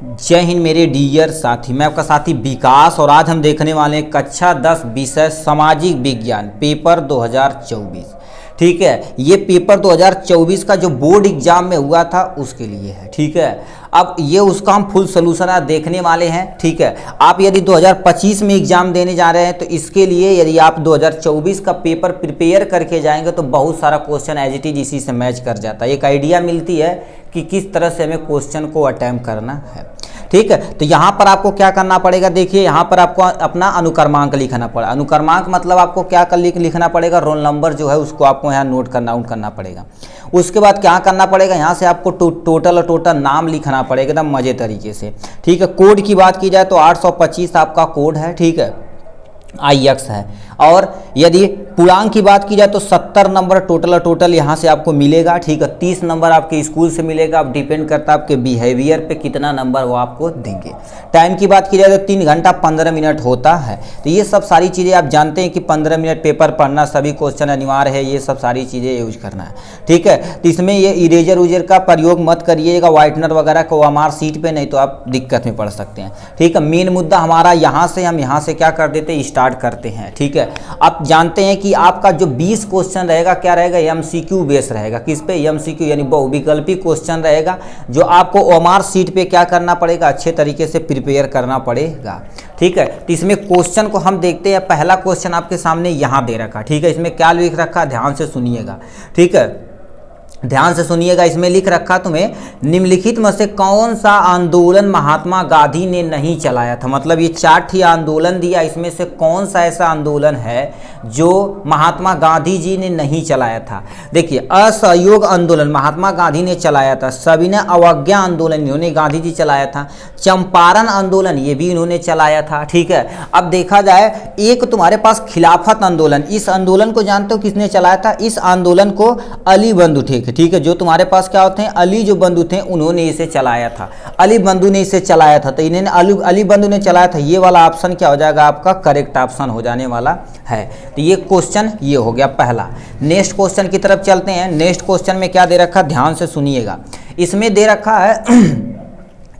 जय हिंद मेरे डियर साथी, मैं आपका साथी विकास और आज हम देखने वाले हैं कक्षा 10 विषय सामाजिक विज्ञान पेपर 2024। ठीक है, ये पेपर 2024 का जो बोर्ड एग्जाम में हुआ था उसके लिए है। ठीक है, अब ये उसका हम फुल सोल्यूशन आज देखने वाले हैं। ठीक है, आप यदि 2025 में एग्जाम देने जा रहे हैं तो इसके लिए यदि आप 2024 का पेपर प्रिपेयर करके जाएंगे तो बहुत सारा क्वेश्चन एज इट इज इसी से मैच कर जाता है। एक आइडिया मिलती है कि किस तरह से हमें क्वेश्चन को अटेम्प्ट करना है। ठीक है, तो यहाँ पर आपको क्या करना पड़ेगा, देखिए यहाँ पर आपको अपना अनुक्रमांक लिखना पड़ा। अनुक्रमांक मतलब आपको क्या लिखना पड़ेगा, रोल नंबर जो है उसको आपको यहाँ नोट करना पड़ेगा। उसके बाद क्या करना पड़ेगा, यहाँ से आपको टोटल नाम लिखना पड़ेगा एकदम मजे तरीके से। ठीक है, कोड की बात की जाए तो 825 आपका कोड है। ठीक है, IX है। और यदि पूर्णांक की बात की जाए तो 70 नंबर टोटल यहाँ से आपको मिलेगा। ठीक है, 30 नंबर आपके स्कूल से मिलेगा। अब डिपेंड करता है आपके बिहेवियर पे कितना नंबर वो आपको देंगे। टाइम की बात की जाए तो 3 घंटा 15 मिनट होता है। तो ये सब सारी चीज़ें आप जानते हैं कि 15 मिनट पेपर पढ़ना, सभी क्वेश्चन अनिवार्य है, ये सब सारी चीज़ें यूज करना है। ठीक है, तो इसमें ये इरेजर उजर का प्रयोग मत करिएगा, व्हाइटनर वगैरह को हमार सीट पे, नहीं तो आप दिक्कत में पड़ सकते हैं। ठीक है, मेन मुद्दा हमारा यहाँ से हम यहाँ से क्या कर देते हैं, स्टार्ट करते हैं। ठीक है, आप जानते हैं कि आपका जो 20 क्वेश्चन रहेगा क्या रहेगा, MCQ बेस रहेगा। किस पे, MCQ यानी बहुविकल्पी क्वेश्चन रहेगा, जो आपको ओमार सीट पे क्या करना पड़ेगा, अच्छे तरीके से प्रिपेयर करना पड़ेगा। ठीक है, तो इसमें क्वेश्चन को हम देखते हैं। पहला क्वेश्चन आपके सामने यहाँ दे रखा। ठीक है, इसमें क्या लिख रखा, ध्यान से सुनिएगा। ठीक है, ध्यान से सुनिएगा। इसमें लिख रखा तुम्हें, निम्नलिखित में से कौन सा आंदोलन महात्मा गांधी ने नहीं चलाया था। मतलब ये 4 ही आंदोलन दिया, इसमें से कौन सा ऐसा आंदोलन है जो महात्मा गांधी जी ने नहीं चलाया था। देखिए, असहयोग आंदोलन महात्मा गांधी ने चलाया था। सविनय अवज्ञा आंदोलन इन्होंने गांधी जी चलाया था। चंपारण आंदोलन ये भी इन्होंने चलाया था। ठीक है, अब देखा जाए एक तुम्हारे पास खिलाफत आंदोलन, इस आंदोलन को जानते हो किसने चलाया था, इस आंदोलन को अली बंधु थे। ठीक है, जो तुम्हारे पास क्या होते हैं, अली जो बंधु थे उन्होंने इसे चलाया था। अली बंधु ने इसे चलाया था, तो इन्होंने अली बंधु ने चलाया था। ये वाला ऑप्शन क्या हो जाएगा, आपका करेक्ट ऑप्शन हो जाने वाला है। तो ये क्वेश्चन ये हो गया पहला। नेक्स्ट क्वेश्चन की तरफ चलते हैं। नेक्स्ट क्वेश्चन में क्या दे रखा, ध्यान से सुनिएगा। इसमें दे रखा है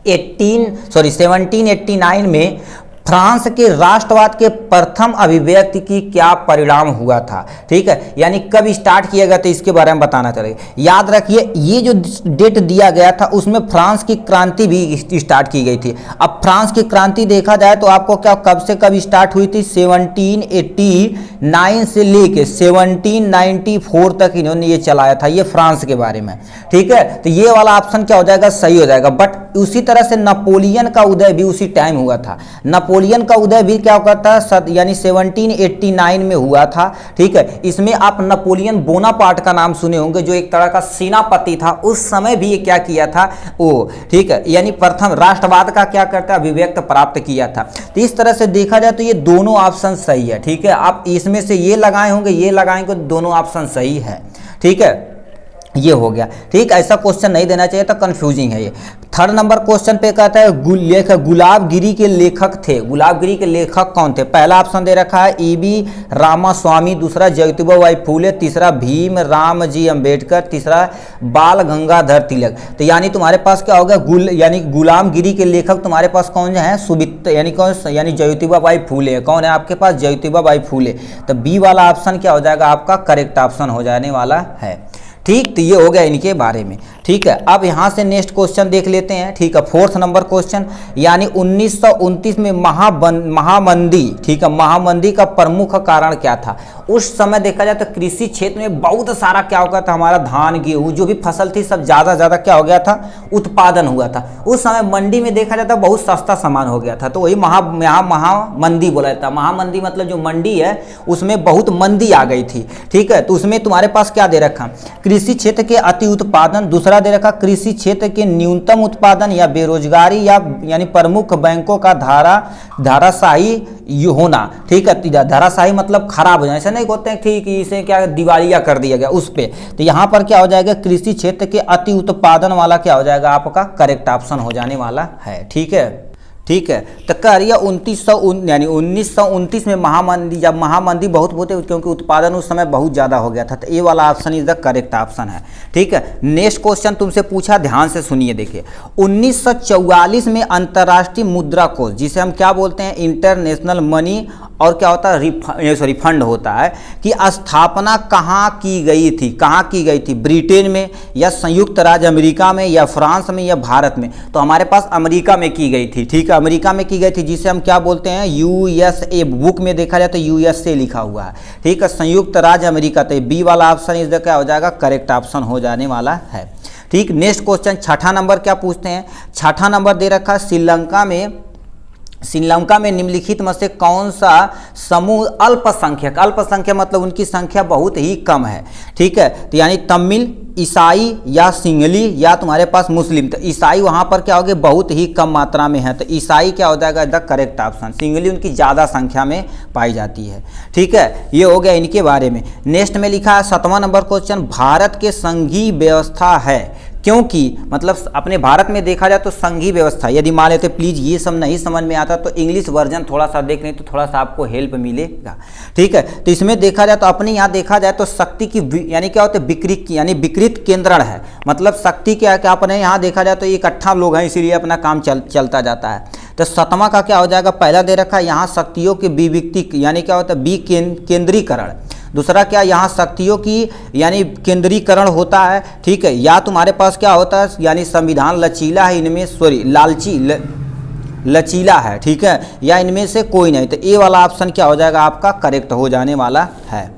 1789 में फ्रांस के राष्ट्रवाद के प्रथम अभिव्यक्ति की क्या परिणाम हुआ था। ठीक है, यानी कब स्टार्ट किया गया था, इसके बारे में बताना चलेगा। याद रखिए, ये जो डेट दिया गया था उसमें फ्रांस की क्रांति भी स्टार्ट की गई थी। अब फ्रांस की क्रांति देखा जाए तो आपको क्या, कब से कब स्टार्ट हुई थी, 1789 से लेके 1794 तक इन्होंने ये चलाया था, ये फ्रांस के बारे में। ठीक है, तो ये वाला ऑप्शन क्या हो जाएगा, सही हो जाएगा। बट उसी तरह से नेपोलियन का उदय भी उसी टाइम हुआ था। नेपोलियन का उदय भी क्या होता था, यानी 1789 में हुआ था। ठीक है, इसमें आप नेपोलियन बोनापार्ट का नाम सुने होंगे, जो एक तरह का सेनापति था। उस समय भी ये क्या किया था वो, ठीक है, यानी प्रथम राष्ट्रवाद का क्या करता, अभिव्यक्त प्राप्त किया था। तो इस तरह से देखा जाए तो ये दोनों ऑप्शन सही है। ठीक है, आप इसमें से ये लगाए होंगे, ये लगाएंगे, दोनों ऑप्शन सही है। ठीक है, ये हो गया। ठीक, ऐसा क्वेश्चन नहीं देना चाहिए था, कंफ्यूजिंग है ये। थर्ड नंबर क्वेश्चन पे कहता है गुलाबगिरी के लेखक थे। गुलाबगिरी के लेखक कौन थे। पहला ऑप्शन दे रखा है EB रामास्वामी, दूसरा ज्योतिबा बाई फूले, तीसरा भीम राम जी अम्बेडकर, तीसरा बाल गंगाधर तिलक। तो यानी तुम्हारे पास क्या होगा, यानी गुलामगिरी के लेखक तुम्हारे पास कौन है, सुबित यानी कौन, यानी ज्योतिबा बाई फूले। कौन है आपके पास, ज्योतिबा बाई फूले। तो बी वाला ऑप्शन क्या हो जाएगा, आपका करेक्ट ऑप्शन हो जाने वाला है। ठीक, तो ये हो गया इनके बारे में। ठीक है, अब यहाँ से नेक्स्ट क्वेश्चन देख लेते हैं। ठीक है, 4th नंबर क्वेश्चन, यानी 1929 में महामंदी। ठीक है, महामंदी का प्रमुख कारण क्या था। उस समय देखा जाए तो कृषि क्षेत्र में बहुत सारा क्या हो गया था, हमारा धान गेहूँ जो भी फसल थी सब ज़्यादा क्या हो गया था, उत्पादन हुआ था। उस समय मंडी में देखा जाता बहुत सस्ता सामान हो गया था, तो वही महामंदी बोला जाता। महामंदी मतलब जो मंडी है उसमें बहुत मंदी आ गई थी। ठीक है, तो उसमें तुम्हारे पास क्या दे रखा, कृषि क्षेत्र के अति उत्पादन, दूसरा दे रखा कृषि क्षेत्र के न्यूनतम उत्पादन या बेरोजगारी, या यानी प्रमुख बैंकों का धाराशाही होना। ठीक है, धाराशाही मतलब खराब हो जाए, ऐसा नहीं होते हैं ठीक, इसे क्या दिवालिया कर दिया गया उस पे। तो यहाँ पर क्या हो जाएगा, कृषि क्षेत्र के अति उत्पादन वाला क्या हो जाएगा, आपका करेक्ट ऑप्शन हो जाने वाला है। ठीक है, ठीक है। तो कह रही है 1929 में महामंदी, जब महामंदी बहुत होते क्योंकि उत्पादन उस समय बहुत ज़्यादा हो गया था, तो ए वाला option is the correct option है। ठीक है। नेक्स्ट क्वेश्चन तुमसे पूछा, ध्यान से सुनिए, देखिए 1944 में अंतर्राष्ट्रीय मुद्रा कोष, जिसे हम क्या बोलते हैं इंटरनेशनल मनी और क्या होता है फंड होता है, कि स्थापना कहाँ की गई थी, कहाँ की गई थी, ब्रिटेन में या संयुक्त राज्य अमेरिका में या फ्रांस में या भारत में। तो हमारे पास अमेरिका में की गई थी। ठीक है, अमेरिका में की गई थी, जिसे हम क्या बोलते हैं USA। बुक में देखा जाए तो USA लिखा हुआ है। ठीक है, संयुक्त राज्य अमेरिका। तो बी वाला ऑप्शन इस क्या हो जाएगा, करेक्ट ऑप्शन हो जाने वाला है। ठीक। नेक्स्ट क्वेश्चन छठा नंबर क्या पूछते हैं, छठा नंबर दे रखा श्रीलंका में निम्नलिखित में से कौन सा समूह अल्पसंख्यक, अल्पसंख्यक मतलब उनकी संख्या बहुत ही कम है। ठीक है, तो यानी तमिल, ईसाई या सिंगली या तुम्हारे पास मुस्लिम। तो ईसाई वहाँ पर क्या हो गए, बहुत ही कम मात्रा में है, तो ईसाई क्या हो जाएगा द करेक्ट ऑप्शन। सिंगली उनकी ज़्यादा संख्या में पाई जाती है। ठीक है, ये हो गया इनके बारे में। नेक्स्ट में लिखा है 7वां नंबर क्वेश्चन, भारत के संघीय व्यवस्था है क्योंकि, मतलब अपने भारत में देखा जाए तो संघीय व्यवस्था, यदि मान लेते प्लीज़ ये सब नहीं समझ में आता तो इंग्लिश वर्जन थोड़ा सा देख लें तो थोड़ा सा आपको हेल्प मिलेगा। ठीक है, तो इसमें देखा जाए तो अपने यहाँ देखा जाए तो शक्ति की यानी क्या होता है विकृत, यानी विकृत केंद्रण है। मतलब शक्ति क्या क्या अपने यहाँ देखा जाए तो इकट्ठा लोग हैं, इसीलिए अपना काम चलता जाता है। तो 7वां का क्या हो जाएगा, पहला दे रखा है यहाँ शक्तियों की विविक्ति, यानी क्या होता है केंद्रीकरण। दूसरा क्या, यहाँ शक्तियों की यानी केंद्रीकरण होता है। ठीक है, या तुम्हारे पास क्या होता है यानी संविधान लचीला है, इनमें लचीला है। ठीक है, या इनमें से कोई नहीं। तो ए वाला ऑप्शन क्या हो जाएगा आपका, करेक्ट हो जाने वाला है।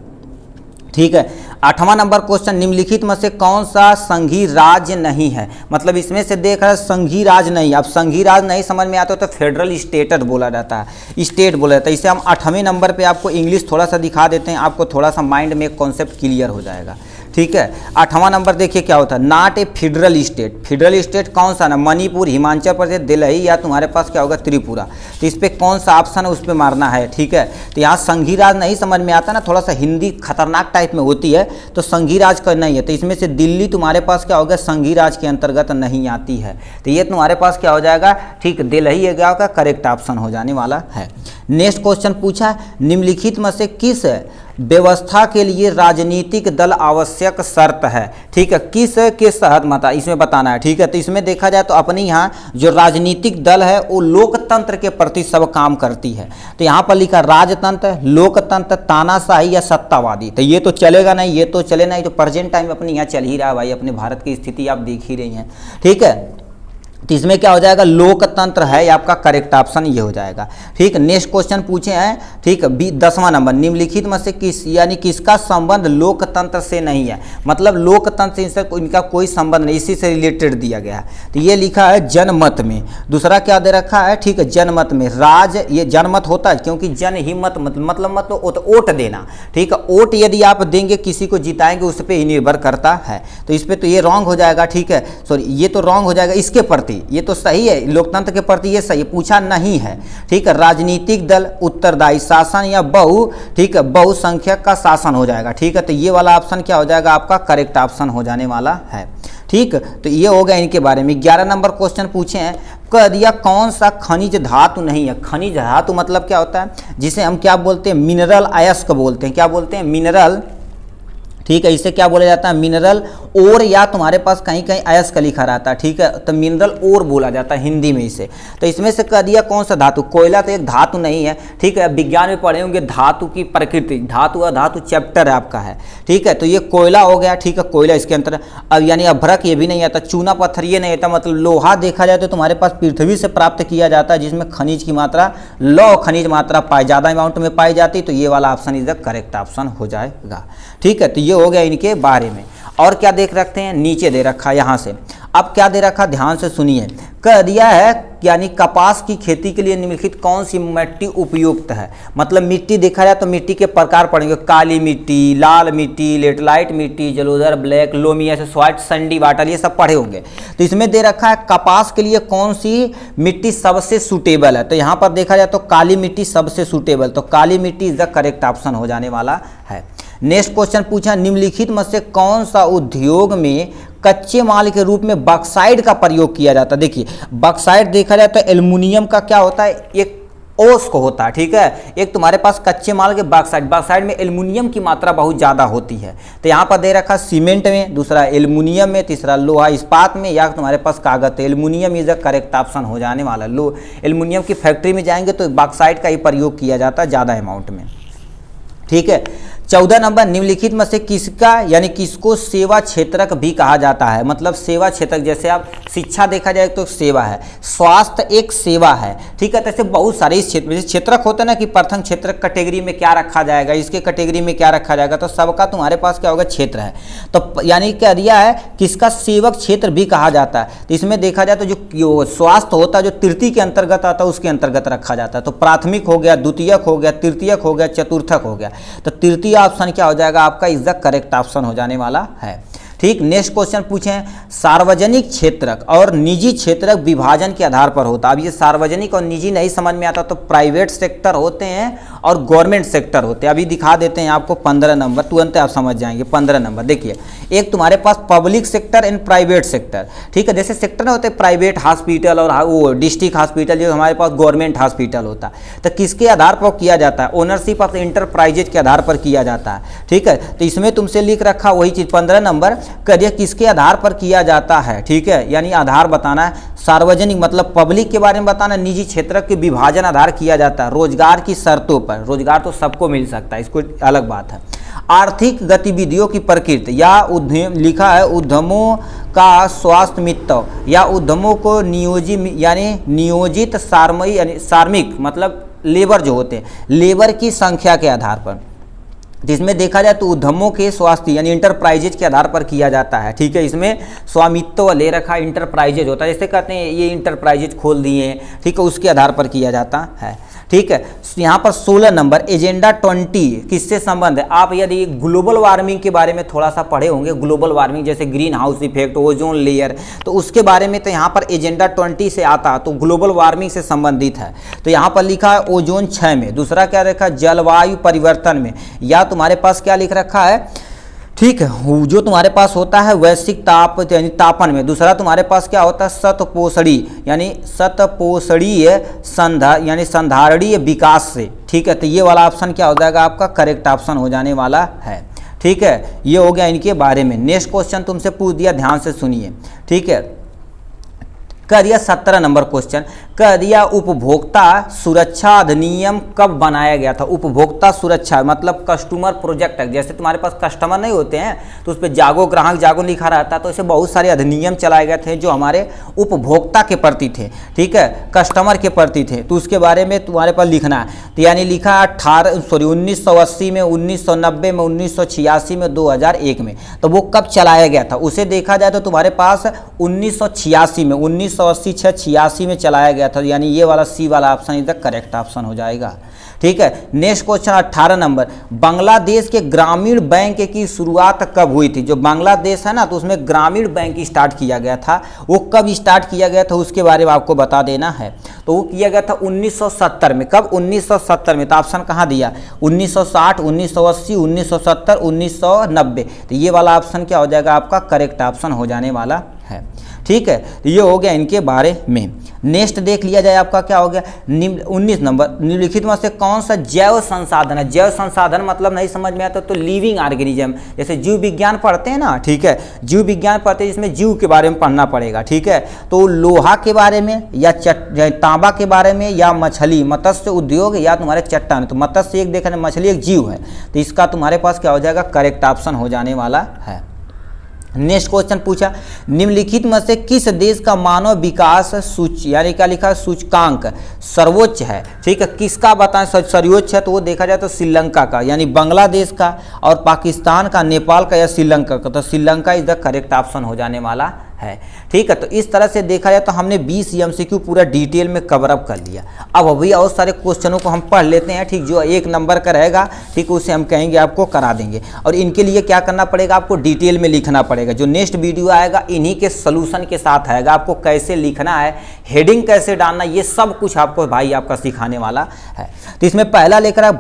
ठीक है, 8वां नंबर क्वेश्चन, निम्नलिखित में से कौन सा संघीय राज्य नहीं है। मतलब इसमें से देख रहे संघीय राज्य नहीं। अब संघीय राज्य नहीं समझ में आता तो फेडरल स्टेट बोला जाता है, स्टेट बोला जाता है। इसे हम 8वें नंबर पे आपको इंग्लिश थोड़ा सा दिखा देते हैं, आपको थोड़ा सा माइंड में कॉन्सेप्ट क्लियर हो जाएगा। ठीक है, 8वां नंबर देखिए क्या होता है, not a federal state. Federal state कौन सा ना, मणिपुर, हिमाचल प्रदेश, दिल्ली या तुम्हारे पास क्या होगा त्रिपुरा। तो इस पर कौन सा ऑप्शन है उस पर मारना है। ठीक है, तो यहाँ संघीय राज नहीं समझ में आता ना, थोड़ा सा हिंदी खतरनाक टाइप में होती है, तो संघीय राज का नहीं है। तो इसमें से दिल्ली तुम्हारे पास क्या होगा, संघीय राज के अंतर्गत नहीं आती है। तो ये तुम्हारे पास क्या हो जाएगा, ठीक, दिल्ली का करेक्ट ऑप्शन हो जाने वाला है। नेक्स्ट क्वेश्चन पूछा, निम्नलिखित में से किस व्यवस्था के लिए राजनीतिक दल आवश्यक शर्त है। ठीक है, किस के तहत मता इसमें बताना है। ठीक है, तो इसमें देखा जाए तो अपने यहाँ जो राजनीतिक दल है वो लोकतंत्र के प्रति सब काम करती है। तो यहाँ पर लिखा राजतंत्र, लोकतंत्र, तानाशाही या सत्तावादी। तो ये तो चलेगा नहीं, ये तो चले नहीं, तो प्रेजेंट टाइम अपने यहाँ चल ही रहा है भाई, अपने भारत की स्थिति आप देख ही रही हैं। ठीक है, तो इसमें क्या हो जाएगा, लोकतंत्र है आपका करेक्ट ऑप्शन ये हो जाएगा। ठीक, नेक्स्ट क्वेश्चन पूछे हैं। ठीक, 10वां नंबर, निम्नलिखित में से किस यानी किसका संबंध लोकतंत्र से नहीं है। मतलब लोकतंत्र से इनका कोई संबंध नहीं, इसी से रिलेटेड दिया गया है। तो ये लिखा है जनमत में। दूसरा क्या दे रखा है, ठीक है, जनमत में राज, ये जनमत होता है क्योंकि जन ही मत मतलब वोट देना। ठीक है, वोट यदि आप देंगे किसी को जिताएंगे उस पर ही निर्भर करता है। तो इस पर तो ये रॉन्ग हो जाएगा। ठीक है, सॉरी ये तो रॉन्ग हो जाएगा, इसके प्रति ये तो सही है, लोकतंत्र के प्रति ये सही पूछा नहीं है। ठीक है, राजनीतिक दल, उत्तरदायी शासन या ठीक है बहुसंख्यक का शासन हो जाएगा। ठीक है, तो ये वाला ऑप्शन क्या हो जाएगा आपका करेक्ट ऑप्शन हो जाने वाला है। ठीक, तो ये हो गया इनके बारे में। 11 नंबर क्वेश्चन पूछे हैं, कह दिया कौन सा खनिज धातु नहीं है। खनिज धातु मतलब क्या होता है, जिसे हम क्या बोलते हैं मिनरल अयस्क बोलते हैं। क्या बोलते हैं, मिनरल। ठीक है, इसे क्या बोला जाता है, मिनरल ओर, या तुम्हारे पास कहीं कहीं अयस्क लिखा रहता है। ठीक है, तो मिनरल ओर बोला जाता है हिंदी में इसे। तो इसमें से कह दिया कौन सा धातु, कोयला तो एक धातु नहीं है। ठीक है, विज्ञान में पढ़े होंगे धातु की प्रकृति, धातु और धातु चैप्टर आपका है। ठीक है, तो ये कोयला हो गया। ठीक है, कोयला इसके अंतर, अब यानी अभ्रक ये भी नहीं आता, चूना पत्थर ये नहीं आता। मतलब लोहा देखा जाए तो तुम्हारे पास पृथ्वी से प्राप्त किया जाता है, जिसमें खनिज की मात्रा लौ खनिज मात्रा ज़्यादा अमाउंट में पाई जाती। तो ये वाला option is the correct option हो जाएगा। ठीक है, तो ये हो गया इनके बारे में। और क्या देख रखते हैं, नीचे दे रखा है यहाँ से। अब क्या दे रखा, ध्यान से सुनिए। कह दिया है यानी कपास की खेती के लिए निम्नलिखित कौन सी मिट्टी उपयुक्त है। मतलब मिट्टी देखा जाए तो मिट्टी के प्रकार पड़ेंगे, काली मिट्टी, लाल मिट्टी, लेटलाइट मिट्टी, जलोदर, ब्लैक, लोमी, ऐसे स्वाइट, संडी, वाटर, ये सब पढ़े होंगे। तो इसमें दे रखा है कपास के लिए कौन सी मिट्टी सबसे सूटेबल है। तो यहाँ पर देखा जाए तो काली मिट्टी सबसे सूटेबल, तो काली मिट्टी इज द करेक्ट ऑप्शन हो जाने वाला है। नेक्स्ट क्वेश्चन पूछा, निम्नलिखित में से कौन सा उद्योग में कच्चे माल के रूप में बॉक्साइट का प्रयोग किया जाता है। देखिए बॉक्साइट देखा जाए तो एल्युमिनियम का क्या होता है, एक ओस को होता है, ठीक है। एक तुम्हारे पास कच्चे माल के बॉक्साइट में एल्युमिनियम की मात्रा बहुत ज़्यादा होती है। तो यहाँ पर दे रखा सीमेंट में, दूसरा एल्युमिनियम में, तीसरा लोहा इस्पात में, या तुम्हारे पास कागज। तो aluminium is the correct option हो जाने वाला। एल्युमिनियम की फैक्ट्री में जाएंगे तो बॉक्साइट का ही प्रयोग किया जाता है ज़्यादा अमाउंट में, ठीक है। 14 नंबर, निम्नलिखित में से किसका यानी किसको सेवा क्षेत्रक भी कहा जाता है। मतलब सेवा क्षेत्रक, जैसे आप शिक्षा देखा जाए तो सेवा है, स्वास्थ्य एक सेवा है, ठीक है। तो ऐसे बहुत सारे इस क्षेत्र में क्षेत्रक होते हैं ना कि प्रथम क्षेत्रक कैटेगरी में क्या रखा जाएगा, इसके कैटेगरी में क्या रखा जाएगा, तो सबका तुम्हारे पास क्या होगा, क्षेत्र है। तो यानी क्या दिया है, किसका सेवक क्षेत्र भी कहा जाता है। तो इसमें देखा जाए तो जो स्वास्थ्य होता है जो तृतीय के अंतर्गत आता है उसके अंतर्गत रखा जाता है। तो प्राथमिक हो गया, द्वितीयक हो गया, तृतीयक हो गया, चतुर्थक हो गया। तो तृतीय ऑप्शन क्या हो जाएगा आपका, इज द करेक्ट ऑप्शन हो जाने वाला है, ठीक। नेक्स्ट क्वेश्चन पूछें, सार्वजनिक क्षेत्रक और निजी क्षेत्रक विभाजन के आधार पर होता है। अब ये सार्वजनिक और निजी नहीं समझ में आता तो प्राइवेट सेक्टर होते हैं और गवर्नमेंट सेक्टर होते हैं। अभी दिखा देते हैं आपको 15 नंबर, तुरंत आप समझ जाएंगे। 15 नंबर देखिए, एक तुम्हारे पास public sector and private sector, ठीक है। जैसे सेक्टर होते हैं प्राइवेट हॉस्पिटल और वो डिस्ट्रिक्ट हॉस्पिटल, जो हमारे पास गवर्नमेंट हॉस्पिटल होता है। तो किसके आधार पर किया जाता है, ओनरशिप ऑफ इंटरप्राइजेज के आधार पर किया जाता है, ठीक है। तो इसमें तुमसे लिख रखा वही चीज़ 15 नंबर, करिए किसके आधार पर किया जाता है, ठीक है। यानी आधार बताना है, सार्वजनिक मतलब पब्लिक के बारे में बताना, निजी क्षेत्र के विभाजन आधार किया जाता है रोजगार की शर्तों पर। रोजगार तो सबको मिल सकता है, इसको अलग बात है। आर्थिक गतिविधियों की प्रकृति या उद्यम लिखा है, उद्यमों का स्वास्थ्य मित्र या उद्यमों को नियोजित सार्मिक मतलब लेबर जो होते हैं, लेबर की संख्या के आधार पर। जिसमें देखा जाए तो उद्यमों के स्वास्थ्य यानी इंटरप्राइजेज के आधार पर किया जाता है, ठीक है। इसमें स्वामित्व ले रखा इंटरप्राइजेज होता है, जैसे कहते हैं ये इंटरप्राइजेज खोल दिए, ठीक है, उसके आधार पर किया जाता है, ठीक है। यहाँ पर 16 नंबर, एजेंडा 20 किससे संबंध है। आप यदि ग्लोबल वार्मिंग के बारे में थोड़ा सा पढ़े होंगे, ग्लोबल वार्मिंग जैसे green house effect, ozone layer, तो उसके बारे में तो यहाँ पर एजेंडा 20 से आता है, तो ग्लोबल वार्मिंग से संबंधित है। तो यहाँ पर लिखा है ओजोन 6 में, दूसरा क्या रखा है जलवायु परिवर्तन में, या तुम्हारे पास क्या लिख रखा है, ठीक है, जो तुम्हारे पास होता है वैश्विक ताप यानी तापन में। दूसरा तुम्हारे पास क्या होता है शतपोषणी यानी शतपोषणीय यानी संधारणीय विकास से, ठीक है। तो ये वाला ऑप्शन क्या हो जाएगा आपका, करेक्ट ऑप्शन हो जाने वाला है, ठीक है। ये हो गया इनके बारे में। नेक्स्ट क्वेश्चन तुमसे पूछ दिया, ध्यान से सुनिए, ठीक है। कह दिया 17 नंबर क्वेश्चन, कह दिया उपभोक्ता सुरक्षा अधिनियम कब बनाया गया था। उपभोक्ता सुरक्षा मतलब कस्टमर प्रोजेक्ट है, जैसे तुम्हारे पास कस्टमर नहीं होते हैं तो उस पर जागो ग्राहक जागो लिखा रहता है, तो ऐसे बहुत सारे अधिनियम चलाए गए थे जो हमारे उपभोक्ता के प्रति थे, ठीक है, कस्टमर के प्रति थे। तो उसके बारे में तुम्हारे पास लिखना है। तो यानी लिखा 1980 में, 1990 में, 1986 में, 2001 में। तो वो कब चलाया गया था उसे देखा जाए तो तुम्हारे पास 1986 में, 1986 में चलाया गया था। यानी ये वाला सी वाला ऑप्शन इधर करेक्ट ऑप्शन हो जाएगा, ठीक है। नेक्स्ट क्वेश्चन 18 नंबर, बांग्लादेश के ग्रामीण बैंक की शुरुआत कब हुई थी। जो बांग्लादेश है ना तो उसमें ग्रामीण बैंक स्टार्ट किया गया था, वो कब स्टार्ट किया गया था उसके बारे में आपको बता देना है। तो वो किया गया था 1970 में। कब, 1970 में। तो ऑप्शन कहाँ दिया, 1960, 1980, 1970, 1990। तो ये वाला ऑप्शन क्या हो जाएगा आपका, करेक्ट ऑप्शन हो जाने वाला है, ठीक है। तो ये हो गया इनके बारे में। नेक्स्ट देख लिया जाए आपका क्या हो गया, 19 नंबर, निम्नलिखित में से कौन सा जैव संसाधन है। जैव संसाधन मतलब नहीं समझ में आता तो लिविंग ऑर्गेनिज्म, जैसे जीव विज्ञान पढ़ते हैं ना, ठीक है, जीव विज्ञान पढ़ते हैं जिसमें जीव के बारे में पढ़ना पड़ेगा, ठीक है। तो लोहा के बारे में या तांबा के बारे में या मछली, मत्स्य उद्योग या तुम्हारे चट्टान। तो मत्स्य एक देखा, मछली एक जीव है, तो इसका तुम्हारे पास क्या हो जाएगा, करेक्ट ऑप्शन हो जाने वाला है। नेक्स्ट क्वेश्चन पूछा, निम्नलिखित में से किस देश का मानव विकास सूची यानी क्या लिखा है सूचकांक सर्वोच्च है, ठीक है। किसका बताएं सर्वोच्च है, तो वो देखा जाए तो श्रीलंका का, यानी बांग्लादेश का और पाकिस्तान का, नेपाल का या श्रीलंका का। तो Sri Lanka is the correct option हो जाने वाला है। ठीक है, तो इस तरह से देखा जाए तो हमने 20 MCQ पूरा डिटेल में कवर अप कर लिया। अब अभी और सारे क्वेश्चनों को हम पढ़ लेते हैं। ठीक, जो 1 नंबर का रहेगा, ठीक, उसे हम कहेंगे आपको करा देंगे। और इनके लिए क्या करना पड़ेगा, आपको डिटेल में लिखना पड़ेगा। जो नेक्स्ट वीडियो आएगा इन्हीं के सोल्यूशन के साथ आएगा, आपको कैसे लिखना है, हेडिंग कैसे डालना, ये सब कुछ आपको भाई आपका सिखाने वाला है। तो इसमें पहला लेकर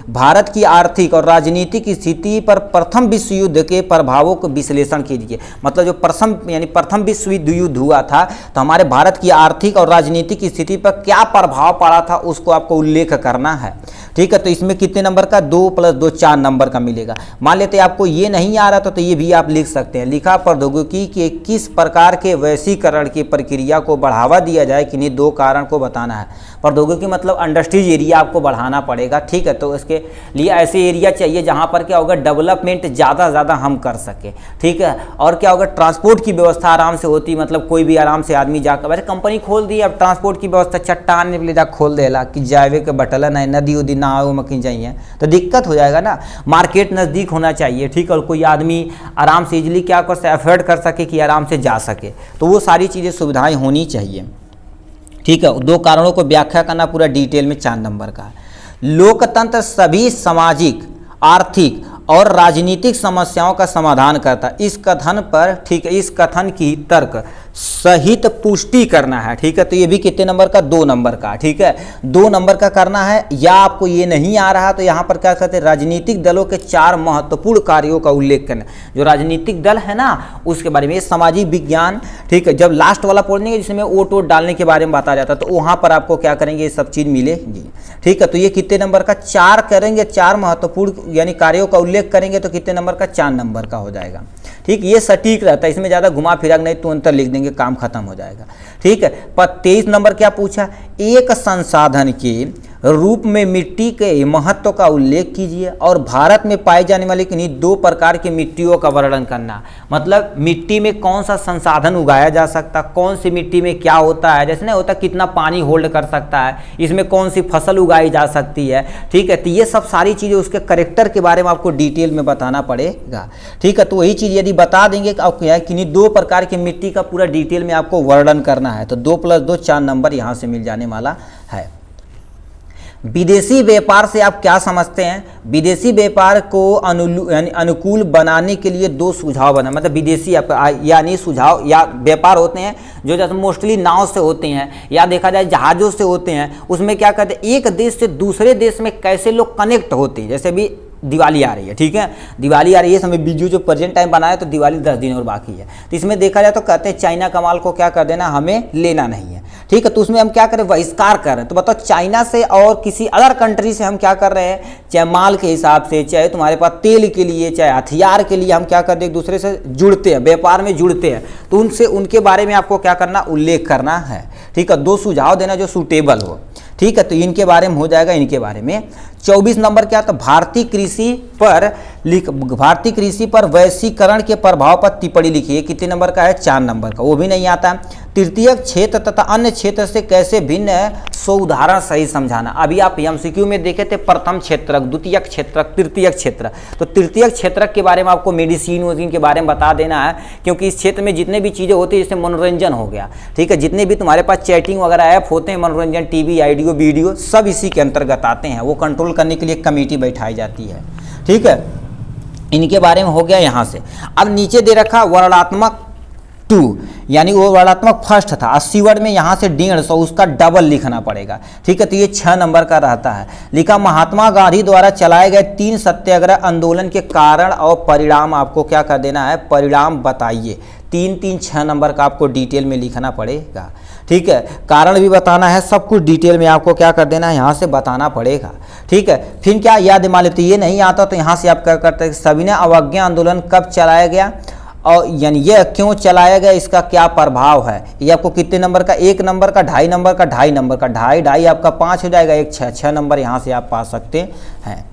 भारत की आर्थिक और राजनीतिक स्थिति पर प्रथम विश्व युद्ध के प्रभावों को विश्लेषण कीजिए। मतलब जो प्रथम विश्व युद्ध हुआ था तो हमारे भारत की आर्थिक और राजनीतिक स्थिति पर क्या प्रभाव पड़ा था उसको आपको उल्लेख करना है। ठीक है, तो इसमें कितने नंबर का, 2 + 2 4 नंबर का मिलेगा। मान लेते हैं आपको ये नहीं आ रहा था तो ये भी आप लिख सकते हैं। लिखा, प्रौद्योगिकी के किस प्रकार के वैश्वीकरण की प्रक्रिया को बढ़ावा दिया जाए, किन्हीं 2 कारण को बताना है। प्रौद्योगिकी मतलब इंडस्ट्रीज एरिया आपको बढ़ाना पड़ेगा। ठीक है, तो इसके लिए ऐसे एरिया चाहिए जहाँ पर क्या होगा, डेवलपमेंट ज़्यादा से ज़्यादा हम कर सके। ठीक है, और क्या होगा, ट्रांसपोर्ट की व्यवस्था आराम से होती, मतलब कोई भी आराम से आदमी जाकर, वैसे कंपनी खोल दी, अब ट्रांसपोर्ट की व्यवस्था चट्टान में ले जा खोल देला कि जावे के बटलन है, नदी उदी ना हो मकीन चाहिए तो दिक्कत हो जाएगा ना। मार्केट नज़दीक होना चाहिए। ठीक है, और कोई आदमी आराम से इजीली क्या कर सके, अफोर्ड कर सके कि आराम से जा सके, तो वो सारी चीज़ें सुविधाएं होनी चाहिए। ठीक है, 2 कारणों को व्याख्या करना पूरा डिटेल में 4 नंबर का है। लोकतंत्र सभी सामाजिक, आर्थिक और राजनीतिक समस्याओं का समाधान करता है। इस कथन पर, ठीक है, इस कथन की तर्क सहित पुष्टि करना है। ठीक है, तो ये भी कितने नंबर का, 2 नंबर का। ठीक है, 2 नंबर का करना है। या आपको ये नहीं आ रहा तो यहाँ पर क्या कहते हैं, राजनीतिक दलों के 4 महत्वपूर्ण कार्यों का उल्लेख करना। जो राजनीतिक दल है ना उसके बारे में, सामाजिक विज्ञान। ठीक है, जब लास्ट वाला पढ़ेंगे जिसमें वोट डालने के बारे में बताया जाता है तो वहाँ पर आपको क्या करेंगे, ये सब चीज़ मिलेगी। ठीक है, तो ये कितने नंबर का, 4 करेंगे। 4 महत्वपूर्ण यानी कार्यों का उल्लेख करेंगे तो कितने नंबर का, 4 नंबर का हो जाएगा। ठीक, ये सटीक रहता है, इसमें ज़्यादा घुमा फिरा नहीं, तुरंत लिख देंगे, काम खत्म हो जाएगा। ठीक है, पर 23 नंबर क्या पूछा, एक संसाधन के रूप में मिट्टी के महत्व का उल्लेख कीजिए और भारत में पाई जाने वाली किन्हीं 2 प्रकार की मिट्टियों का वर्णन करना। मतलब मिट्टी में कौन सा संसाधन उगाया जा सकता, कौन सी मिट्टी में क्या होता है, जैसे नहीं होता कितना पानी होल्ड कर सकता है, इसमें कौन सी फसल उगाई जा सकती है। ठीक है, तो ये सब सारी चीज़ें उसके करेक्टर के बारे में आपको डिटेल में बताना पड़ेगा। ठीक है, तो वही चीज़ यदि बता देंगे कि आपको किन्हीं 2 प्रकार की मिट्टी का पूरा डिटेल में आपको वर्णन करना है तो 2 + 2 4 नंबर यहाँ से मिल जाने वाला है। विदेशी व्यापार से आप क्या समझते हैं। विदेशी व्यापार को अनुकूल बनाने के लिए 2 सुझाव बना। मतलब विदेशी यानी सुझाव या व्यापार होते हैं जो जैसे मोस्टली नाव से होते हैं या देखा जाए जहाज़ों से होते हैं। उसमें क्या कहते हैं, एक देश से दूसरे देश में कैसे लोग कनेक्ट होते हैं। जैसे भी दिवाली आ रही है, ठीक है, दिवाली आ रही है, समय बीजू जो प्रेजेंट टाइम बनाया तो दिवाली 10 दिन और बाकी है। तो इसमें देखा जाए तो कहते हैं चाइना का माल को क्या कर देना, हमें लेना नहीं है। ठीक है, तो उसमें हम क्या करें, बहिष्कार कर रहे हैं। तो बताओ चाइना से और किसी अदर कंट्री से हम क्या कर रहे हैं, चाहे माल के हिसाब से, चाहे तुम्हारे पास तेल के लिए, चाहे हथियार के लिए, हम क्या करते हैं, एक दूसरे से जुड़ते हैं, व्यापार में जुड़ते हैं। तो उनसे उनके बारे में आपको क्या करना, उल्लेख करना है। ठीक है, 2 सुझाव देना जो सूटेबल हो। ठीक है, तो इनके बारे में हो जाएगा, इनके बारे में। 24 नंबर क्या, तो भारतीय कृषि पर वैश्वीकरण के प्रभाव पर टिप्पणी लिखिए। कितने नंबर का है, 4 नंबर का, वो भी नहीं आता। तृतीय क्षेत्र तथा अन्य क्षेत्र से कैसे भिन्न है, सो उदाहरण सही समझाना। अभी आप एमसीक्यू में देखे थे प्रथम क्षेत्रक, द्वितीय क्षेत्रक, तृतीय क्षेत्रक। तो तृतीय क्षेत्रक के बारे में आपको मेडिसिन के बारे में बता देना है, क्योंकि इस क्षेत्र में जितने भी चीज़ें होती है, जैसे मनोरंजन हो गया, ठीक है, जितने भी तुम्हारे पास चैटिंग वगैरह ऐप होते हैं, मनोरंजन, टीवी, ऑडियो, वीडियो, सब इसी के अंतर्गत आते हैं। वो कंट्रोल करने के लिए एक कमेटी बैठाई जाती है। ठीक है, इनके बारे में हो गया यहाँ से। अब नीचे दे रखा वर्णात्मक 2, यानी वो वर्णात्मक फर्स्ट था, 80 वर्ड में, यहाँ से 150, उसका डबल लिखना पड़ेगा। ठीक है, तो ये 6 नंबर का रहता है। लिखा, महात्मा गांधी द्वारा चलाए गए 3 सत्याग्रह आंदोलन के कारण और परिणाम आपको क्या कर देना है, परिणाम बताइए। 3-3-6 नंबर का आपको डिटेल में लिखना पड़ेगा। ठीक है, कारण भी बताना है, सब कुछ डिटेल में आपको क्या कर देना है, यहाँ से बताना पड़ेगा। ठीक है, फिर क्या याद मान लेते, ये नहीं आता तो यहाँ से आप क्या करते हैं, सविनय अवज्ञा आंदोलन कब चलाया गया और यानी यह क्यों चलाया गया, इसका क्या प्रभाव है। ये आपको कितने नंबर का, 1 नंबर का, 2.5 नंबर का, 2.5 नंबर का, 2.5 आपका 5 हो जाएगा, 1 6 नंबर यहाँ से आप पा सकते हैं।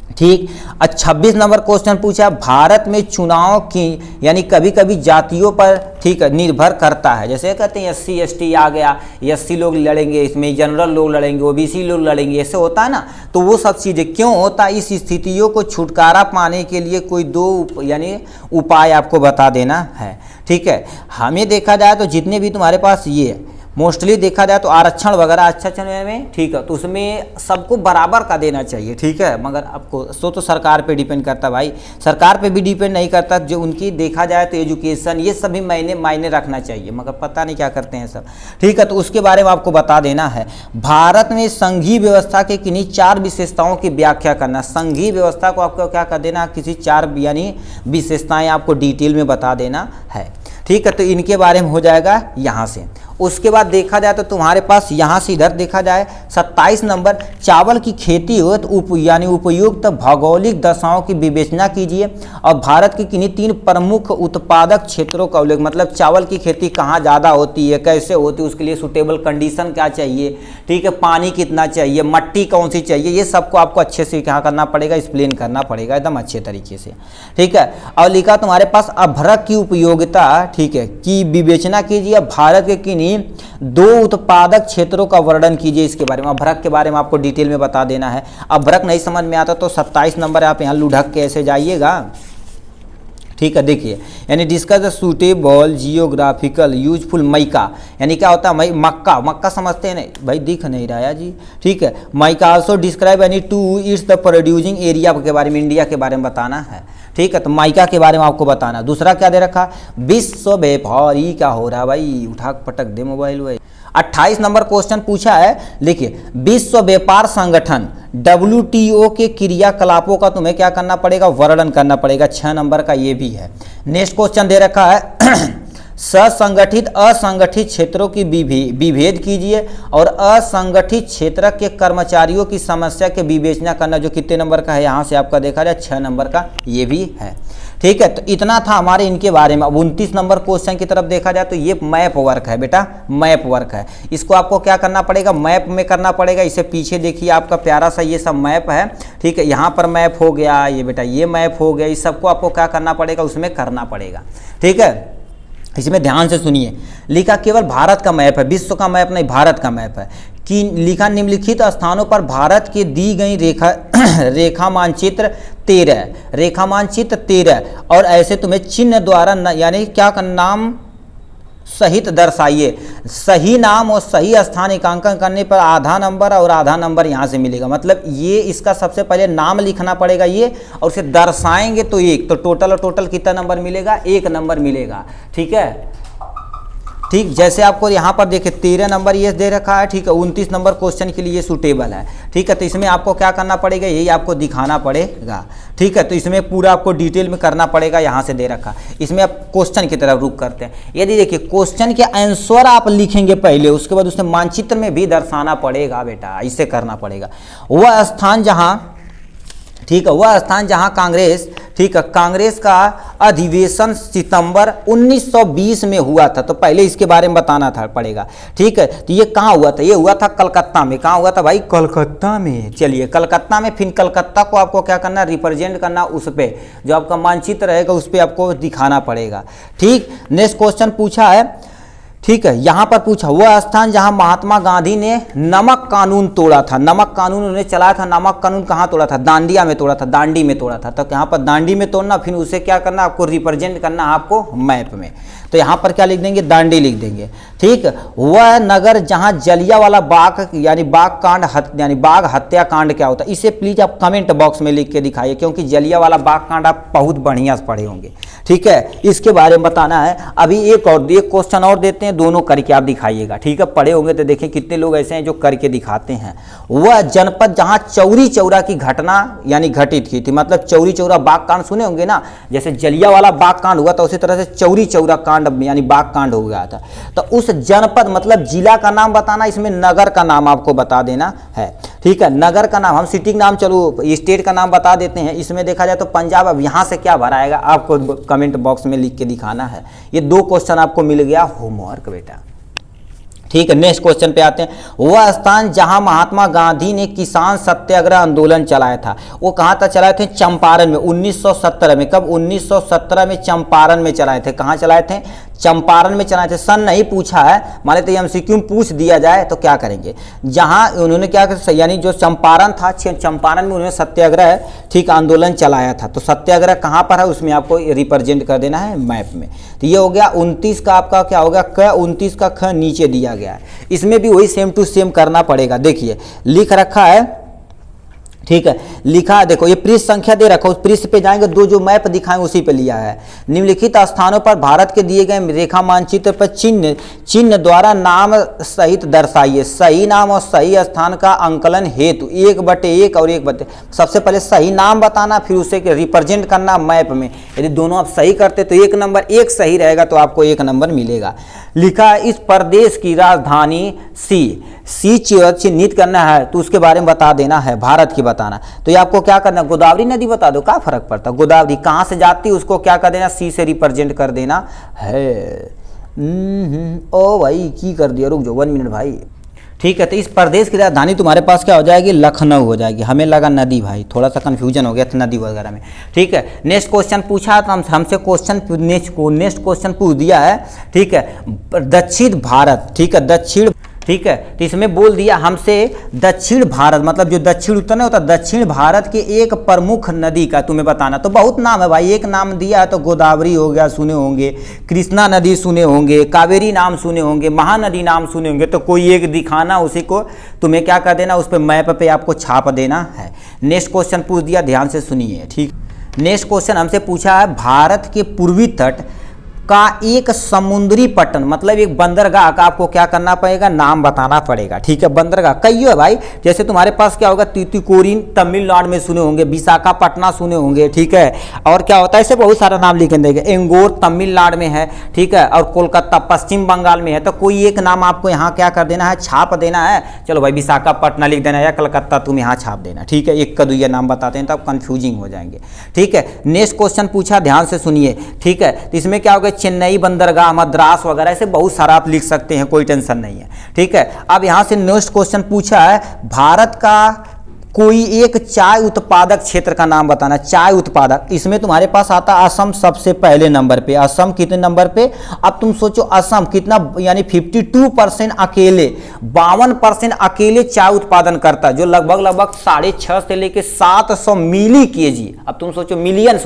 ठीक। और 26 नंबर क्वेश्चन पूछा, भारत में चुनाव की यानी कभी कभी जातियों पर ठीक है निर्भर करता है, जैसे कहते हैं SC ST आ गया, SC लोग लड़ेंगे, इसमें जनरल लोग लड़ेंगे, OBC लोग लड़ेंगे, ऐसे होता है ना। तो वो सब चीज़ें क्यों होता है, इस स्थितियों को छुटकारा पाने के लिए कोई दो यानी उपाय आपको बता देना है। ठीक है, हमें देखा जाए तो जितने भी तुम्हारे पास ये मोस्टली देखा जाए तो आरक्षण वगैरह आरक्षण में ठीक है, तो उसमें सबको बराबर का देना चाहिए। ठीक है, मगर आपको तो सरकार पे डिपेंड करता भाई, सरकार पे भी डिपेंड नहीं करता, जो उनकी देखा जाए तो एजुकेशन ये सभी मायने रखना चाहिए, मगर पता नहीं क्या करते हैं सब। ठीक है, तो उसके बारे में आपको बता देना है। भारत में संघीय व्यवस्था के किन्हीं 4 विशेषताओं की व्याख्या करना, संघीय व्यवस्था को आपको क्या कर देना, किसी 4 यानी विशेषताएँ आपको डिटेल में बता देना है। ठीक है, तो इनके बारे में हो जाएगा यहाँ से। उसके बाद देखा जाए तो तुम्हारे पास यहाँ से इधर देखा जाए 27 नंबर, चावल की खेती हो तो यानी उपयुक्त भौगोलिक दशाओं की विवेचना कीजिए और भारत की किन्हीं 3 प्रमुख उत्पादक क्षेत्रों का उल्लेख, मतलब चावल की खेती कहाँ ज़्यादा होती है, कैसे होती है, उसके लिए सूटेबल कंडीशन क्या चाहिए, ठीक है, पानी कितना चाहिए, मट्टी कौन सी चाहिए, ये सबको आपको अच्छे से क्या करना पड़ेगा, एक्सप्लेन करना पड़ेगा एकदम अच्छे तरीके से। ठीक है, और लिखा तुम्हारे पास अभ्रक की उपयोगिता ठीक है की विवेचना कीजिए, भारत के किन्हीं 2 उत्पादक क्षेत्रों का वर्णन कीजिए। इसके बारे में अभ्रक के बारे में आपको डिटेल में बता देना है। अभ्रक नहीं समझ में आता तो 27 नंबर आप यहाँ लुढ़क के ऐसे जाइएगा। ठीक है, देखिए यानी discuss the suitable geographical useful mica, यानी क्या होता है मक्का, मक्का समझते हैं नहीं भाई, दिख नहीं रहा है जी। ठीक है, मैका आल्सो डिस्क्राइब यानी to its the producing area के बारे में, इंडिया के बारे में बताना है। ठीक है, तो माइका के बारे में आपको बताना। दूसरा क्या दे रखा, विश्व व्यापारी, क्या हो रहा है भाई, उठा पटक दे मोबाइल भाई। 28 नंबर क्वेश्चन पूछा है, देखिए विश्व व्यापार संगठन WTO के क्रियाकलापों का तुम्हें क्या करना पड़ेगा, वर्णन करना पड़ेगा। 6 नंबर का ये भी है। नेक्स्ट क्वेश्चन दे रखा है ससंगठित असंगठित क्षेत्रों की विभेद कीजिए और असंगठित क्षेत्र के कर्मचारियों की समस्या के विवेचना करना, जो कितने नंबर का है यहाँ से आपका देखा जाए 6 नंबर का ये भी है। ठीक है, तो इतना था हमारे इनके बारे में। अब 29 नंबर क्वेश्चन की तरफ देखा जाए तो ये मैप वर्क है बेटा, मैप वर्क है। इसको आपको क्या करना पड़ेगा, मैप में करना पड़ेगा। इसे पीछे देखिए आपका प्यारा सा ये सब मैप है। ठीक है, यहाँ पर मैप हो गया, ये बेटा ये मैप हो गया, इस सबको आपको क्या करना पड़ेगा, उसमें करना पड़ेगा। ठीक है, इसमें ध्यान से सुनिए। लिखा केवल भारत का मैप है, विश्व का मैप नहीं, भारत का मैप है। कि लिखा निम्नलिखित स्थानों पर भारत की दी गई रेखा मानचित्र 13, रेखा मानचित्र 13 और ऐसे तुम्हें चिन्ह द्वारा यानी क्या का नाम सहित दर्शाइए। सही नाम और सही स्थान एकांकन करने पर आधा नंबर और आधा नंबर यहाँ से मिलेगा। मतलब ये इसका सबसे पहले नाम लिखना पड़ेगा ये, और उसे दर्शाएंगे तो 1, तो टोटल कितना नंबर मिलेगा, 1 नंबर मिलेगा। ठीक है, ठीक, जैसे आपको यहाँ पर देखिए 13 नंबर ये दे रखा है। ठीक है, 29 नंबर क्वेश्चन के लिए सूटेबल है। ठीक है, तो इसमें आपको क्या करना पड़ेगा, यही आपको दिखाना पड़ेगा। ठीक है, तो इसमें पूरा आपको डिटेल में करना पड़ेगा, यहाँ से दे रखा। इसमें आप क्वेश्चन की तरफ रुक करते हैं। यदि देखिए क्वेश्चन के आंसर आप लिखेंगे पहले, उसके बाद उसे मानचित्र में भी दर्शाना पड़ेगा बेटा, इसे करना पड़ेगा। वह स्थान जहाँ ठीक है, वह स्थान जहां कांग्रेस ठीक है कांग्रेस का अधिवेशन सितंबर 1920 में हुआ था, तो पहले इसके बारे में बताना था पड़ेगा। ठीक है, तो ये कहाँ हुआ था, ये हुआ था कलकत्ता में। कहाँ हुआ था भाई, कलकत्ता में। चलिए कलकत्ता में, फिर कलकत्ता को आपको क्या करना, रिप्रेजेंट करना, उस पर जो आपका मानचित्र रहेगा उस पर आपको दिखाना पड़ेगा। ठीक, नेक्स्ट क्वेश्चन पूछा है। ठीक है, यहाँ पर पूछा वह स्थान जहाँ महात्मा गांधी ने नमक कानून तोड़ा था, नमक कानून उन्होंने चलाया था, नमक कानून कहाँ तोड़ा था, दांडिया में तोड़ा था, दांडी में तोड़ा था। तो यहाँ पर दांडी में तोड़ना, फिर उसे क्या करना, आपको रिप्रेजेंट करना आपको मैप में। तो यहाँ पर क्या लिख देंगे, दांडी लिख देंगे। ठीक, वह नगर जहाँ जलियांवाला बाग यानी बाग कांड यानी बाग हत्याकांड क्या होता है, इसे प्लीज आप कमेंट बॉक्स में लिख के दिखाइए, क्योंकि जलियांवाला बाग कांड आप बहुत बढ़िया से पढ़े होंगे। ठीक है, इसके बारे में बताना है। अभी एक क्वेश्चन और देते हैं, दोनों करके आप दिखाइएगा। ठीक है, पढ़े होंगे तो देखें कितने लोग ऐसे हैं जो करके दिखाते हैं। वह जनपद जहां चौरी चौरा की घटना यानी घटित की थी, मतलब चौरी चौरा बाग कांड सुने होंगे ना, जैसे जलियांवाला बाग कांड हुआ था उसी तरह से चौरी चौरा कांड यानी बाग कांड हो गया था। तो उस जनपद मतलब जिला का नाम बताना, इसमें नगर का नाम आपको बता देना है। ठीक है, नगर का नाम, हम सिटी का नाम चलो स्टेट का नाम बता देते हैं। इसमें देखा जाए तो पंजाब, अब यहाँ से क्या भराएगा आपको कमेंट बॉक्स में लिख के दिखाना है। ये 2 क्वेश्चन आपको मिल गया होमवर्क बेटा। ठीक। ठीक है, नेक्स्ट क्वेश्चन पे आते हैं। वह स्थान जहां महात्मा गांधी ने किसान सत्याग्रह आंदोलन चलाया था, वो कहाँ तक चलाए थे? चंपारण में 1917 में। कब? 1917 में चंपारण में चलाए थे। कहाँ चलाए थे? चंपारण में चलाए थे। सन नहीं पूछा है, मान लेते एमसीक्यू में पूछ दिया जाए तो क्या करेंगे। जहां उन्होंने क्या कर, यानी जो चंपारण था, चंपारण में उन्होंने सत्याग्रह ठीक आंदोलन चलाया था। तो सत्याग्रह कहाँ पर है उसमें आपको रिप्रेजेंट कर देना है मैप में। तो ये हो गया 29 का आपका क्या होगा क, 29 का ख नीचे दिया गया है। इसमें भी वही सेम टू सेम करना पड़ेगा। देखिए लिख रखा है, ठीक है, लिखा है, देखो ये पृष्ठ संख्या दे रखा, उस पृष्ठ पे जाएंगे, दो जो मैप दिखाएंगे उसी पे लिया है। निम्नलिखित स्थानों पर भारत के दिए गए रेखा मानचित्र पर चिन्ह द्वारा नाम सहित दर्शाइए। सही नाम और सही स्थान का अंकलन हेतु 1/1 और 1/, सबसे पहले सही नाम बताना, फिर उसे रिप्रेजेंट करना मैप में। यदि दोनों आप सही करते तो 1 नंबर, 1 सही रहेगा तो आपको 1 नंबर मिलेगा। लिखा है इस प्रदेश की राजधानी सी चिन्हित करना है तो उसके बारे में बता देना है, भारत की बताना। तो ये आपको क्या करना है, गोदावरी नदी बता दो, क्या फर्क पड़ता है, गोदावरी कहाँ से जाती है उसको क्या कर देना, सी से रिप्रेजेंट कर देना है। ओ भाई की कर दिया, रुक जाओ 1 मिनट भाई। ठीक है, तो इस प्रदेश की राजधानी तुम्हारे पास क्या हो जाएगी, लखनऊ हो जाएगी। हमें लगा नदी, भाई थोड़ा सा कंफ्यूजन हो गया था नदी वगैरह में। ठीक है, नेक्स्ट क्वेश्चन पूछा तो हमसे नेक्स्ट क्वेश्चन पूछ दिया है। ठीक है, दक्षिण भारत, ठीक है, दक्षिण, ठीक है, तो इसमें बोल दिया हमसे दक्षिण भारत, मतलब जो दक्षिण उत्तर नहीं होता, दक्षिण भारत के एक प्रमुख नदी का तुम्हें बताना। तो बहुत नाम है भाई, एक नाम दिया है तो गोदावरी हो गया, सुने होंगे, कृष्णा नदी सुने होंगे, कावेरी नाम सुने होंगे, महानदी नाम सुने होंगे, तो कोई एक दिखाना, उसी को तुम्हें क्या कर देना, उस पर मैप पे आपको छाप देना है। नेक्स्ट क्वेश्चन पूछ दिया, ध्यान से सुनिए। ठीक, नेक्स्ट क्वेश्चन हमसे पूछा है भारत के पूर्वी तट का एक समुद्री पट्टन, मतलब एक बंदरगाह का आपको क्या करना पड़ेगा, नाम बताना पड़ेगा। ठीक है, बंदरगाह कई है भाई, जैसे तुम्हारे पास क्या होगा, तूतीकोरिन तमिलनाडु में सुने होंगे, विशाखापट्टनम सुने होंगे। ठीक है, और क्या होता है, ऐसे बहुत सारा नाम लिख देंगे। एंगोर तमिलनाडु में है, ठीक है, और कोलकाता पश्चिम बंगाल में है। तो कोई एक नाम आपको यहाँ क्या कर देना है, छाप देना है। चलो भाई विशाखापट्टनम लिख देना या कलकत्ता तुम यहाँ छाप देना। ठीक है, एक का दुइया नाम बताते हैं तो आप कंफ्यूजिंग हो जाएंगे। ठीक है, नेक्स्ट क्वेश्चन पूछा, ध्यान से सुनिए। ठीक है, तो इसमें क्या होगा, चेन्नई बंदरगाह, मद्रास वगैरह, ऐसे बहुत सारा आप लिख सकते हैं, कोई टेंशन नहीं है। ठीक है, अब यहां से नेक्स्ट क्वेश्चन पूछा है भारत का कोई एक चाय उत्पादक क्षेत्र का नाम बताना। चाय उत्पादक, इसमें तुम्हारे पास आता असम सबसे पहले नंबर पे। असम कितने नंबर पे, अब तुम सोचो असम कितना, यानी 52% अकेले, 52% अकेले चाय उत्पादन करता है, जो लगभग 6.5 से लेके 700 मिली केजी। अब तुम सोचो मिलियन,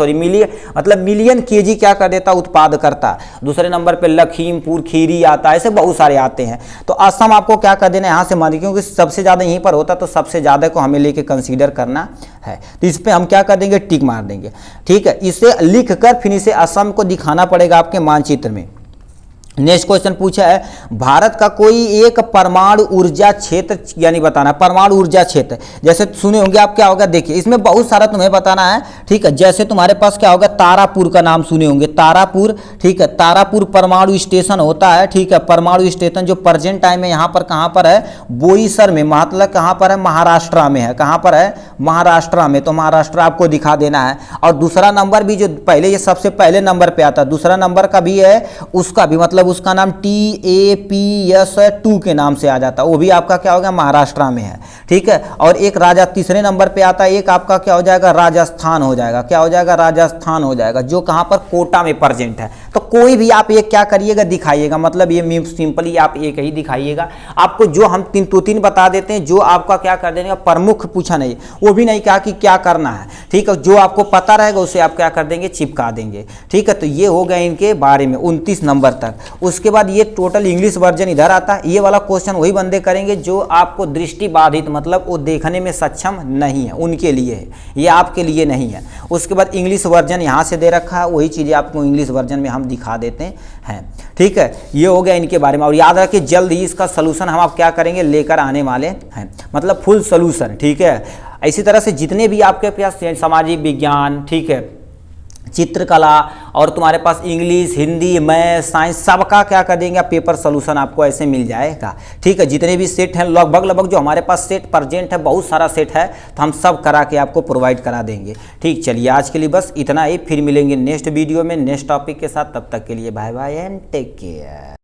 मतलब मिलियन केजी क्या कर देता, उत्पाद करता। दूसरे नंबर पे लखीमपुर खीरी आता है, ऐसे बहुत सारे आते हैं। तो असम आपको क्या कर देना, यहाँ से मान, क्योंकि सबसे ज्यादा यहीं पर होता, तो सबसे ज्यादा को हमें लेके कंसीडर करना है। तो इस पे हम क्या कर देंगे, टिक मार देंगे। ठीक है, इसे लिखकर फिर इसे असम को दिखाना पड़ेगा आपके मानचित्र में। नेक्स्ट क्वेश्चन पूछा है भारत का कोई एक परमाणु ऊर्जा क्षेत्र यानी बताना, परमाणु ऊर्जा क्षेत्र। जैसे सुने होंगे आप, क्या होगा देखिए, इसमें बहुत सारा तुम्हें बताना है। ठीक है, जैसे तुम्हारे पास क्या होगा, तारापुर का नाम सुने होंगे, तारापुर। ठीक है, तारापुर परमाणु स्टेशन होता है। ठीक है, परमाणु स्टेशन जो प्रेजेंट टाइम में यहाँ पर कहाँ पर है, बोईसर में, मतलब कहाँ पर है, महाराष्ट्र में है। कहाँ पर है, महाराष्ट्र में। तो महाराष्ट्र आपको दिखा देना है। और दूसरा नंबर भी जो पहले, ये सबसे पहले नंबर पे आता है, दूसरा नंबर का भी है, उसका भी मतलब उसका नाम TAPS2 के नाम से आ जाता है, वो भी आपका क्या होगा, महाराष्ट्र में है। ठीक है, और एक राजा तीसरे नंबर पे आता है, एक आपका क्या हो जाएगा, राजस्थान हो जाएगा। क्या हो जाएगा, राजस्थान हो जाएगा, जो कहां पर, कोटा में प्रेजेंट है। तो कोई भी आप एक क्या करिएगा, दिखाइएगा, मतलब ये सिंपली आप एक ही दिखाइएगा। आपको जो हम 3 बता देते हैं, जो आपका क्या कर देंगे, प्रमुख पूछा नहीं, वो भी नहीं कहा कि क्या करना है। ठीक है, जो आपको पता रहेगा उसे आप क्या कर देंगे, चिपका देंगे। ठीक है, तो ये हो गया इनके बारे में 29 नंबर तक। उसके बाद ये टोटल इंग्लिश वर्जन इधर आता है। ये वाला क्वेश्चन वही बंदे करेंगे जो आपको दृष्टि बाधित, मतलब वो देखने में सक्षम नहीं है, उनके लिए है, ये आपके लिए नहीं है। उसके बाद इंग्लिश वर्जन यहाँ से दे रखा है, वही चीज़ें आपको इंग्लिश वर्जन में हम दिखा देते हैं। ठीक है, ये हो गया इनके बारे में। और याद रखिए जल्द ही इसका सोल्यूशन हम आप क्या करेंगे, लेकर आने वाले हैं, मतलब फुल सोल्यूशन। ठीक है, इसी तरह से जितने भी आपके पास सामाजिक विज्ञान, ठीक है, चित्रकला और तुम्हारे पास इंग्लिश, हिंदी, मैथ, साइंस, सबका क्या कर देंगे, पेपर सोल्यूशन आपको ऐसे मिल जाएगा। ठीक है, जितने भी सेट हैं, लगभग जो हमारे पास सेट प्रेजेंट है, बहुत सारा सेट है, तो हम सब करा के आपको प्रोवाइड करा देंगे। ठीक, चलिए आज के लिए बस इतना ही, फिर मिलेंगे नेक्स्ट वीडियो में नेक्स्ट टॉपिक के साथ। तब तक के लिए bye bye and take care.